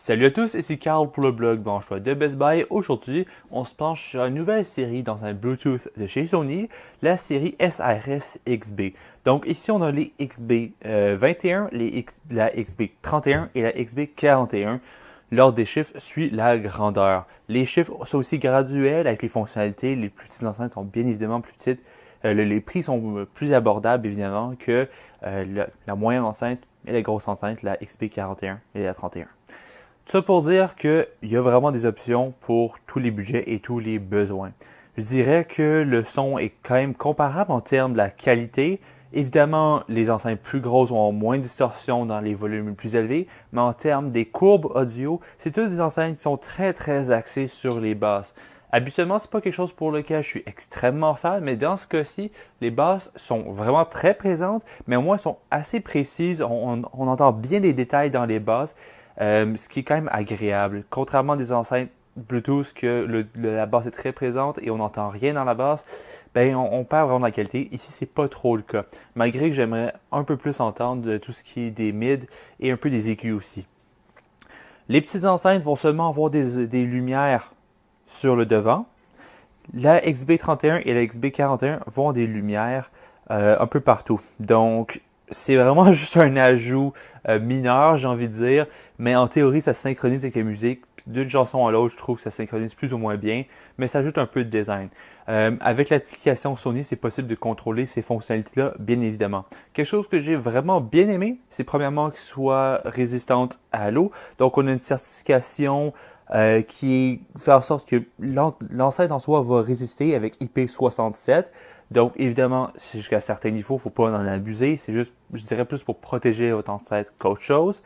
Salut à tous, ici Carl pour le blog Branchois de Best Buy. Aujourd'hui, on se penche sur une nouvelle série dans un Bluetooth de chez Sony, la série SRS XB. Donc ici, on a les XB 21, la XB 31 et la XB 41. L'ordre des chiffres suit la grandeur. Les chiffres sont aussi graduels avec les fonctionnalités. Les plus petites enceintes sont bien évidemment plus petites. Les prix sont plus abordables évidemment que la moyenne enceinte et la grosse enceinte, la XB 41 et la 31. Tout ça pour dire qu'il y a vraiment des options pour tous les budgets et tous les besoins. Je dirais que le son est quand même comparable en termes de la qualité. Évidemment, les enceintes plus grosses ont moins de distorsion dans les volumes plus élevés, mais en termes des courbes audio, c'est toutes des enceintes qui sont très axées sur les basses. Habituellement, c'est pas quelque chose pour lequel je suis extrêmement fan, mais dans ce cas-ci, les basses sont vraiment très présentes, mais au moins elles sont assez précises. On entend bien les détails dans les basses. Ce qui est quand même agréable. Contrairement à des enceintes Bluetooth que la basse est très présente et on n'entend rien dans la basse, ben on perd vraiment la qualité. Ici, c'est pas trop le cas. Malgré que j'aimerais un peu plus entendre de tout ce qui est des mids et un peu des aigus aussi. Les petites enceintes vont seulement avoir des lumières sur le devant. La XB31 et la XB41 vont avoir des lumières un peu partout. Donc, c'est vraiment juste un ajout mineur, j'ai envie de dire, mais en théorie, ça synchronise avec la musique. D'une chanson à l'autre, je trouve que ça synchronise plus ou moins bien, mais ça ajoute un peu de design. Avec l'application Sony, c'est possible de contrôler ces fonctionnalités-là, bien évidemment. Quelque chose que j'ai vraiment bien aimé, c'est premièrement qu'elle soit résistante à l'eau. Donc, on a une certification qui fait en sorte que l'enceinte en soi va résister avec IP67. Donc, évidemment, c'est jusqu'à un certain niveau, il ne faut pas en abuser. C'est juste, je dirais plus pour protéger votre enceinte qu'autre chose.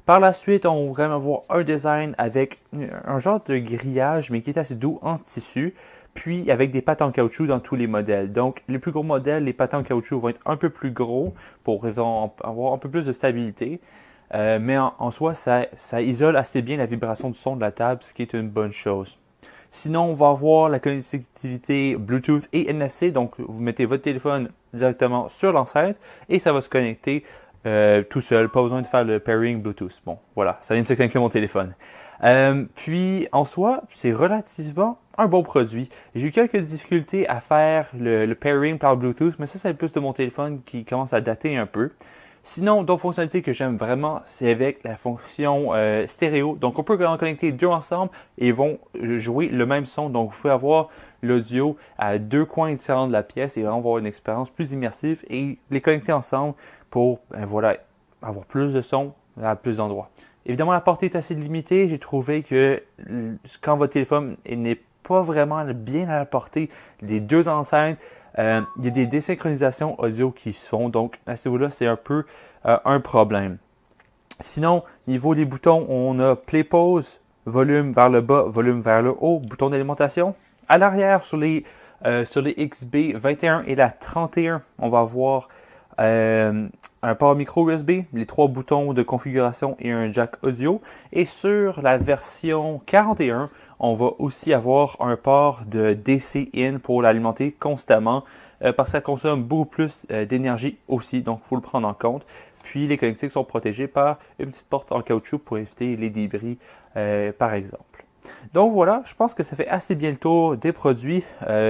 Par la suite, on va quand même avoir un design avec un genre de grillage, mais qui est assez doux en tissu, puis avec des pattes en caoutchouc dans tous les modèles. Donc, les plus gros modèles, les pattes en caoutchouc vont être un peu plus gros pour avoir un peu plus de stabilité. Mais en soi, ça isole assez bien la vibration du son de la table, ce qui est une bonne chose. Sinon, on va avoir la connectivité Bluetooth et NFC. Donc, vous mettez votre téléphone directement sur l'enceinte et ça va se connecter tout seul. Pas besoin de faire le pairing Bluetooth. Bon, voilà, ça vient de se connecter mon téléphone. Puis, en soi, c'est relativement un bon produit. J'ai eu quelques difficultés à faire le pairing par Bluetooth, mais ça, c'est plus de mon téléphone qui commence à dater un peu. Sinon, d'autres fonctionnalités que j'aime vraiment, c'est avec la fonction stéréo. Donc, on peut en connecter deux ensemble et ils vont jouer le même son. Donc, vous pouvez avoir l'audio à deux coins différents de la pièce et vraiment avoir une expérience plus immersive et les connecter ensemble pour avoir plus de son à plus d'endroits. Évidemment, la portée est assez limitée. J'ai trouvé que quand votre téléphone n'est pas vraiment bien à la portée des deux enceintes, il y a des désynchronisations audio qui se font, donc à ce niveau-là, c'est un peu un problème. Sinon, niveau des boutons, on a play pause, volume vers le bas, volume vers le haut, bouton d'alimentation. À l'arrière, sur les XB 21 et la 31, on va avoir un port micro USB, les trois boutons de configuration et un jack audio. Et sur la version 41, on va aussi avoir un port de DC-in pour l'alimenter constamment parce que ça consomme beaucoup plus d'énergie aussi, donc il faut le prendre en compte. Puis les connectiques sont protégées par une petite porte en caoutchouc pour éviter les débris par exemple. Donc voilà, je pense que ça fait assez bien le tour des produits.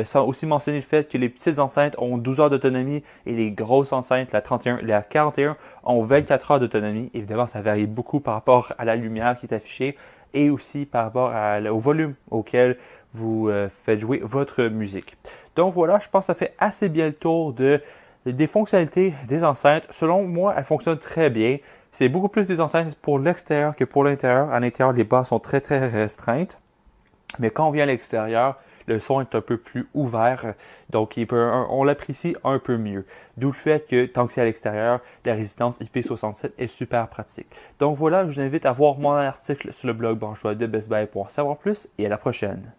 Sans aussi mentionner le fait que les petites enceintes ont 12 heures d'autonomie et les grosses enceintes, la 31 et la 41, ont 24 heures d'autonomie. Évidemment, ça varie beaucoup par rapport à la lumière qui est affichée et aussi par rapport au volume auquel vous faites jouer votre musique. Donc voilà, je pense que ça fait assez bien le tour des fonctionnalités des enceintes. Selon moi, elles fonctionnent très bien. C'est beaucoup plus des enceintes pour l'extérieur que pour l'intérieur. À l'intérieur, les basses sont très restreintes. Mais quand on vient à l'extérieur, le son est un peu plus ouvert. Donc, on l'apprécie un peu mieux. D'où le fait que, tant que c'est à l'extérieur, la résistance IP67 est super pratique. Donc voilà, je vous invite à voir mon article sur le blog Branchois de Best Buy pour en savoir plus et à la prochaine.